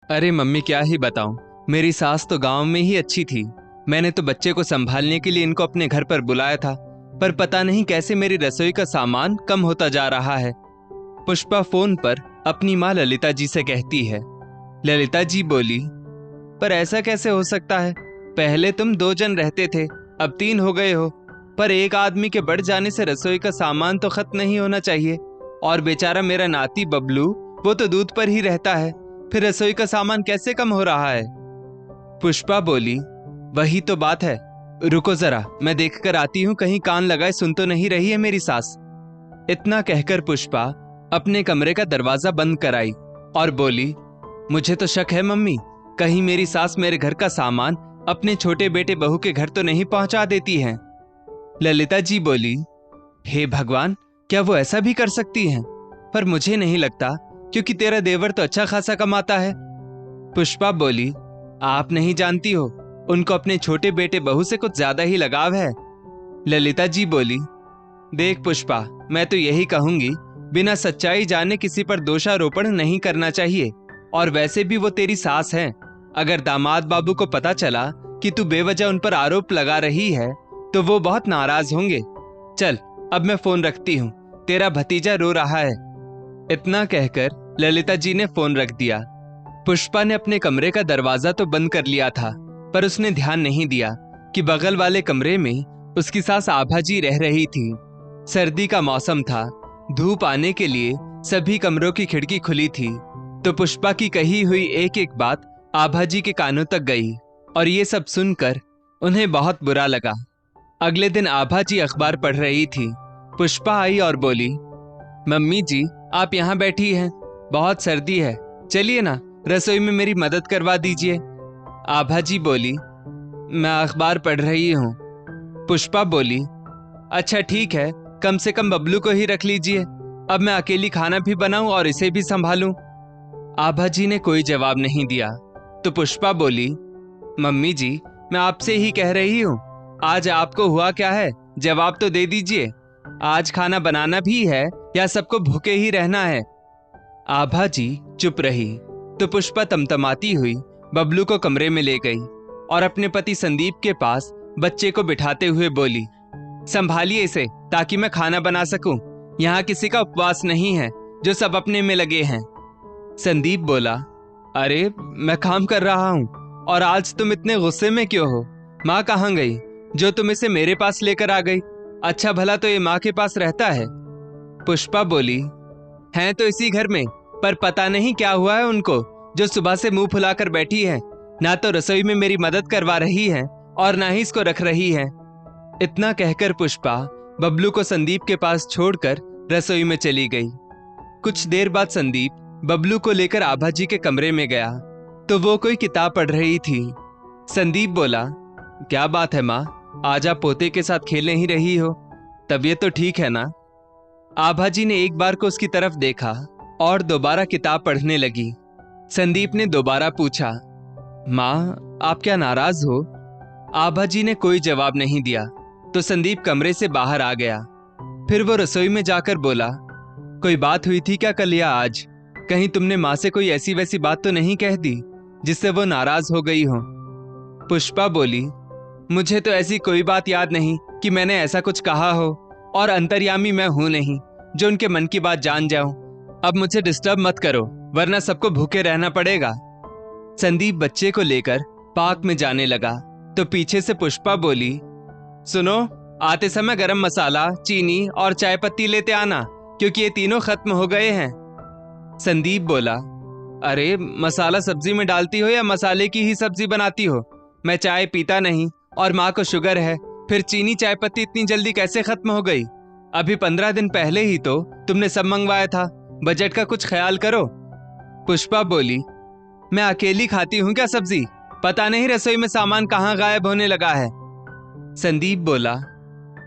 अरे मम्मी, क्या ही बताऊं। मेरी सास तो गांव में ही अच्छी थी। मैंने तो बच्चे को संभालने के लिए इनको अपने घर पर बुलाया था, पर पता नहीं कैसे मेरी रसोई का सामान कम होता जा रहा है। पुष्पा फोन पर अपनी माँ ललिता जी से कहती है। ललिता जी बोली, पर ऐसा कैसे हो सकता है? पहले तुम 2 जन रहते थे, अब 3 हो गए हो। पर एक आदमी के बढ़ जाने से रसोई का सामान तो खत्म नहीं होना चाहिए। और बेचारा मेरा नाती बबलू, वो तो दूध पर ही रहता है, फिर रसोई का सामान कैसे कम हो रहा है? पुष्पा बोली, वही तो बात है। रुको जरा, मैं देख कर आती हूँ, कहीं कान लगाए सुन तो नहीं रही है मेरी सास। इतना कहकर पुष्पा अपने कमरे का दरवाजा बंद कराई और बोली, मुझे तो शक है मम्मी, कहीं मेरी सास मेरे घर का सामान अपने छोटे बेटे बहू के घर तो नहीं पहुंचा देती है। ललिता जी बोली, हे भगवान, क्या वो ऐसा भी कर सकती हैं? पर मुझे नहीं लगता, क्योंकि तेरा देवर तो अच्छा खासा कमाता है। पुष्पा बोली, आप नहीं जानती हो, उनको अपने छोटे बेटे बहू से कुछ ज्यादा ही लगाव है। ललिता जी बोली, देख पुष्पा, मैं तो यही कहूंगी, बिना सच्चाई जाने किसी पर दोषारोपण नहीं करना चाहिए। और वैसे भी वो तेरी सास है। अगर दामाद बाबू को पता चला कि तू बेवजह उन पर आरोप लगा रही है तो वो बहुत नाराज होंगे। चल, अब मैं फोन रखती हूँ, तेरा भतीजा रो रहा है। इतना कहकर ललिता जी ने फोन रख दिया। पुष्पा ने अपने कमरे का दरवाजा तो बंद कर लिया था, पर उसने ध्यान नहीं दिया कि बगल वाले कमरे में उसकी सास आभा जी रह रही थी। सर्दी का मौसम था, धूप आने के लिए सभी कमरों की खिड़की खुली थी। तो पुष्पा की कही हुई एक एक बात आभा जी के कानों तक गई और ये सब सुनकर उन्हें बहुत बुरा लगा। अगले दिन आभा जी अखबार पढ़ रही थी। पुष्पा आई और बोली, मम्मी जी, आप यहाँ बैठी हैं, बहुत सर्दी है, चलिए ना, रसोई में मेरी मदद करवा दीजिए। आभा जी बोली, मैं अखबार पढ़ रही हूँ। पुष्पा बोली, अच्छा ठीक है, कम से कम बबलू को ही रख लीजिए, अब मैं अकेली खाना भी बनाऊं और इसे भी संभालूं। आभा जी ने कोई जवाब नहीं दिया। तो पुष्पा बोली, मम्मी जी, मैं आपसे ही कह रही हूँ, आज आपको हुआ क्या है, जवाब तो दे दीजिए। आज खाना बनाना भी है या सबको भूखे ही रहना है? आभा जी चुप रही। तो पुष्पा तमतमाती हुई बबलू को कमरे में ले गई और अपने पति संदीप के पास बच्चे को बिठाते हुए बोली, संभालिए इसे ताकि मैं खाना बना सकूं। यहाँ किसी का उपवास नहीं है, जो सब अपने में लगे हैं। संदीप बोला, अरे मैं काम कर रहा हूँ, और आज तुम इतने गुस्से में क्यों हो? माँ कहाँ गई जो तुम इसे मेरे पास लेकर आ गई? अच्छा भला तो ये माँ के पास रहता है। पुष्पा बोली, हैं तो इसी घर में, पर पता नहीं क्या हुआ है उनको, जो सुबह से मुंह फुलाकर बैठी है, ना तो रसोई में मेरी मदद करवा रही है और ना ही इसको रख रही है। इतना कहकर पुष्पा बबलू को संदीप के पास छोड़कर रसोई में चली गई। कुछ देर बाद संदीप बबलू को लेकर आभा जी के कमरे में गया तो वो कोई किताब पढ़ रही थी। संदीप बोला, क्या बात है माँ, आज आप पोते के साथ खेल नहीं रही हो? तबीयत तो ठीक है ना? आभा जी ने एक बार को उसकी तरफ देखा और दोबारा किताब पढ़ने लगी। संदीप ने दोबारा पूछा, माँ आप क्या नाराज हो? आभा जी ने कोई जवाब नहीं दिया तो संदीप कमरे से बाहर आ गया। फिर वो रसोई में जाकर बोला, कोई बात हुई थी क्या कल या आज? कहीं तुमने माँ से कोई ऐसी वैसी बात तो नहीं कह दी जिससे वो नाराज हो गई हो? पुष्पा बोली, मुझे तो ऐसी कोई बात याद नहीं कि मैंने ऐसा कुछ कहा हो, और अंतर्यामी मैं हूं नहीं जो उनके मन की बात जान जाऊं। अब मुझे डिस्टर्ब मत करो, वरना सबको भूखे रहना पड़ेगा। संदीप बच्चे को लेकर पार्क में जाने लगा तो पीछे से पुष्पा बोली, सुनो, आते समय गरम मसाला, चीनी और चाय पत्ती लेते आना, क्योंकि ये तीनों खत्म हो गए हैं। संदीप बोला, अरे मसाला सब्जी में डालती हो या मसाले की ही सब्जी बनाती हो? मैं चाय पीता नहीं और माँ को शुगर है, फिर चीनी चाय पत्ती इतनी जल्दी कैसे खत्म हो गई? अभी 15 दिन पहले ही तो तुमने सब मंगवाया था, बजट का कुछ ख्याल करो। पुष्पा बोली, मैं अकेली खाती हूँ क्या सब्जी? पता नहीं रसोई में सामान कहाँ गायब होने लगा है। संदीप बोला,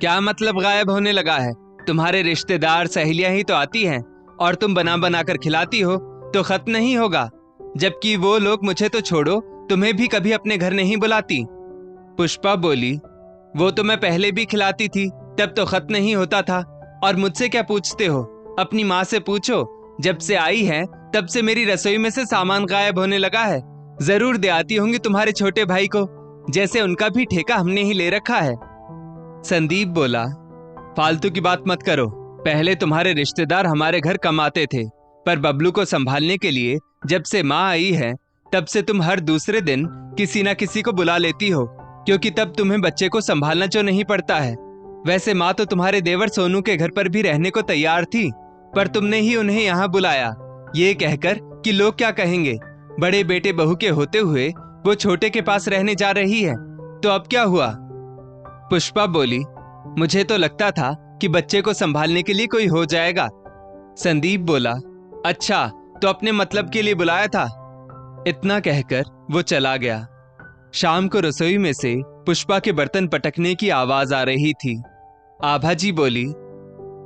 क्या मतलब गायब होने लगा है? तुम्हारे रिश्तेदार सहेलियां ही तो आती हैं और तुम बना बना कर खिलाती हो, तो खत्म नहीं होगा। जबकि वो लोग मुझे तो छोड़ो, तुम्हें भी कभी अपने घर नहीं बुलाती। पुष्पा बोली, वो तो मैं पहले भी खिलाती थी, तब तो खत्म नहीं होता था, और मुझसे क्या पूछते हो? अपनी माँ से पूछो, जब से आई है तब से मेरी रसोई में से सामान गायब होने लगा है। जरूर दे आती होंगी तुम्हारे छोटे भाई को, जैसे उनका भी ठेका हमने ही ले रखा है। संदीप बोला, फालतू की बात मत करो। पहले तुम्हारे रिश्तेदार हमारे घर कम आते थे, पर बबलू को संभालने के लिए जब से माँ आई है तब से तुम हर दूसरे दिन किसी ना किसी को बुला लेती हो, क्योंकि तब तुम्हें बच्चे को संभालना जो नहीं पड़ता है। वैसे माँ तो तुम्हारे देवर सोनू के घर पर भी रहने को तैयार थी, पर तुमने ही उन्हें यहाँ बुलाया, ये कहकर कि लोग क्या कहेंगे। बड़े बेटे बहू के होते हुए वो छोटे के पास रहने जा रही है, तो अब क्या हुआ? पुष्पा बोली, मुझे तो लगता था कि बच्चे को संभालने के लिए कोई हो जाएगा। संदीप बोला, अच्छा तो अपने मतलब के लिए बुलाया था। इतना कहकर वो चला गया। शाम को रसोई में से पुष्पा के बर्तन पटकने की आवाज आ रही थी। आभा जी बोली,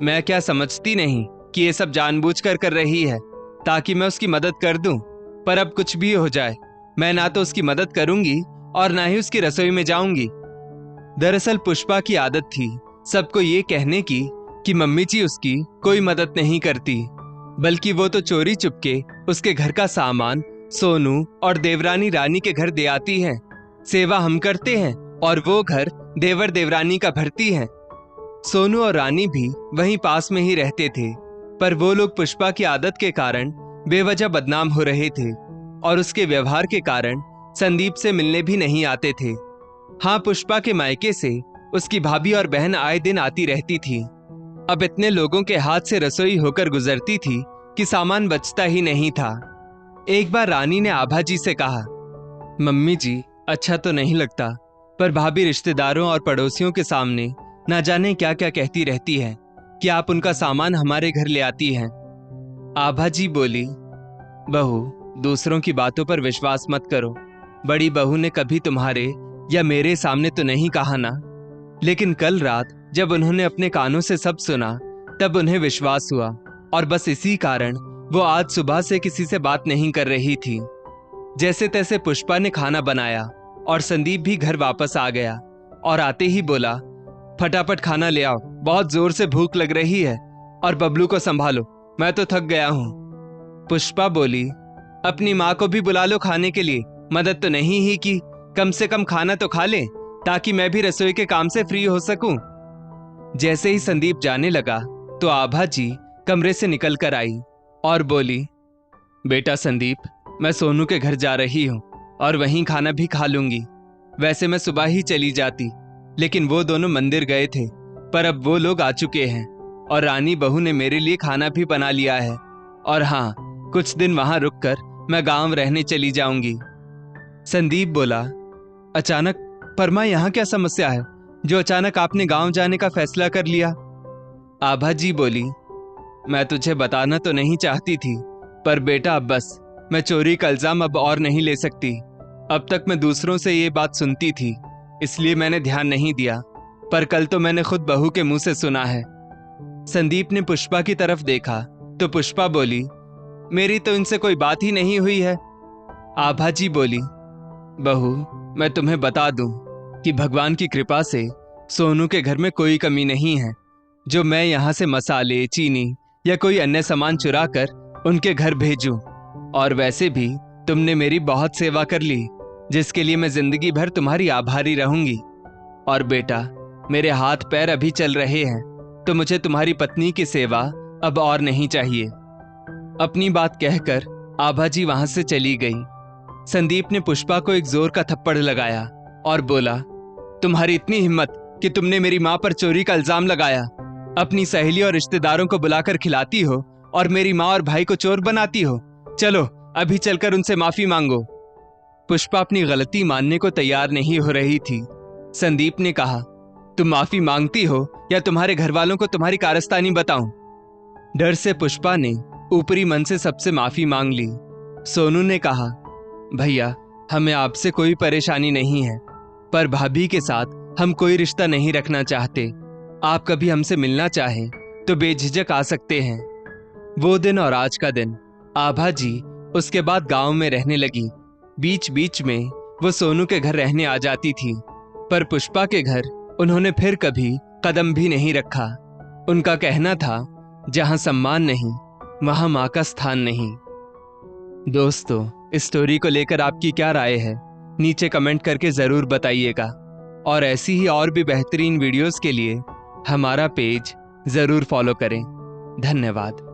मैं क्या समझती नहीं कि ये सब जानबूझकर कर रही है ताकि मैं उसकी मदद कर दूं, पर अब कुछ भी हो जाए मैं ना तो उसकी मदद करूंगी और ना ही उसकी रसोई में जाऊंगी। दरअसल पुष्पा की आदत थी सबको ये कहने की कि मम्मी जी उसकी कोई मदद नहीं करती, बल्कि वो तो चोरी चुपके उसके घर का सामान सोनू और देवरानी रानी के घर दे आती है। सेवा हम करते हैं और वो घर देवर देवरानी का भरती है। सोनू और रानी भी वहीं पास में ही रहते थे, पर वो लोग पुष्पा की आदत के कारण बेवजह बदनाम हो रहे थे और उसके व्यवहार के कारण संदीप से मिलने भी नहीं आते थे। हाँ, पुष्पा के मायके से उसकी भाभी और बहन आए दिन आती रहती थी। अब इतने लोगों के हाथ से रसोई होकर गुजरती थी कि सामान बचता ही नहीं था। एक बार रानी ने आभा जी से कहा, मम्मी जी अच्छा तो नहीं लगता, पर भाभी रिश्तेदारों और पड़ोसियों के सामने ना जाने क्या क्या कहती रहती है कि आप उनका सामान हमारे घर ले आती हैं। आभा जी बोली, बहू दूसरों की बातों पर विश्वास मत करो। बड़ी बहू ने कभी तुम्हारे या मेरे सामने तो नहीं कहा ना, लेकिन कल रात जब उन्होंने अपने कानों से सब सुना तब उन्हें विश्वास हुआ और बस इसी कारण वो आज सुबह से किसी से बात नहीं कर रही थी। जैसे तैसे पुष्पा ने खाना बनाया और संदीप भी घर वापस आ गया और आते ही बोला, फटाफट खाना ले आओ, बहुत जोर से भूख लग रही है, और बबलू को संभालो, मैं तो थक गया हूं। पुष्पा बोली, अपनी माँ को भी बुला लो खाने के लिए, मदद तो नहीं ही की, कम से कम खाना तो खा ले ताकि मैं भी रसोई के काम से फ्री हो सकूं। जैसे ही संदीप जाने लगा तो आभा जी कमरे से निकल कर आई और बोली, बेटा संदीप, मैं सोनू के घर जा रही हूँ और वहीं खाना भी खा लूंगी। वैसे मैं सुबह ही चली जाती, लेकिन वो दोनों मंदिर गए थे, पर अब वो लोग आ चुके हैं और रानी बहू ने मेरे लिए खाना भी बना लिया है। और हाँ, कुछ दिन वहां रुककर मैं गांव रहने चली जाऊंगी। संदीप बोला, अचानक, पर मां यहाँ क्या समस्या है जो अचानक आपने गांव जाने का फैसला कर लिया? आभा जी बोली, मैं तुझे बताना तो नहीं चाहती थी, पर बेटा अब बस, मैं चोरी का इल्जाम अब और नहीं ले सकती। अब तक मैं दूसरों से ये बात सुनती थी, इसलिए मैंने ध्यान नहीं दिया, पर कल तो मैंने खुद बहू के मुंह से सुना है। संदीप ने पुष्पा की तरफ देखा तो पुष्पा बोली, मेरी तो इनसे कोई बात ही नहीं हुई है। आभा जी बोली, बहू मैं तुम्हें बता दूं कि भगवान की कृपा से सोनू के घर में कोई कमी नहीं है जो मैं यहाँ से मसाले, चीनी या कोई अन्य सामान चुरा कर उनके घर भेजूं। और वैसे भी तुमने मेरी बहुत सेवा कर ली, जिसके लिए मैं जिंदगी भर तुम्हारी आभारी रहूंगी। और बेटा, मेरे हाथ पैर अभी चल रहे हैं, तो मुझे तुम्हारी पत्नी की सेवा अब और नहीं चाहिए। अपनी बात कहकर आभा जी वहां से चली गई। संदीप ने पुष्पा को एक जोर का थप्पड़ लगाया और बोला, तुम्हारी इतनी हिम्मत कि तुमने मेरी मां पर चोरी का इल्जाम लगाया, अपनी सहेली और रिश्तेदारों को बुलाकर खिलाती हो और मेरी मां और भाई को चोर बनाती हो। चलो अभी चलकर उनसे माफी मांगो। पुष्पा अपनी गलती मानने को तैयार नहीं हो रही थी। संदीप ने कहा, तुम माफी मांगती हो या तुम्हारे घर वालों को तुम्हारी कारस्तानी बताऊं? डर से पुष्पा ने ऊपरी मन से सबसे माफी मांग ली। सोनू ने कहा, भैया हमें आपसे कोई परेशानी नहीं है, पर भाभी के साथ हम कोई रिश्ता नहीं रखना चाहते। आप कभी हमसे मिलना चाहें तो बेझिझक आ सकते हैं। वो दिन और आज का दिन आभा जी उसके बाद गांव में रहने लगी। बीच बीच में वो सोनू के घर रहने आ जाती थी, पर पुष्पा के घर उन्होंने फिर कभी कदम भी नहीं रखा। उनका कहना था, जहां सम्मान नहीं वहां मां का स्थान नहीं। दोस्तों, इस स्टोरी को लेकर आपकी क्या राय है? नीचे कमेंट करके जरूर बताइएगा। और ऐसी ही और भी बेहतरीन वीडियोस के लिए हमारा पेज जरूर फॉलो करें। धन्यवाद।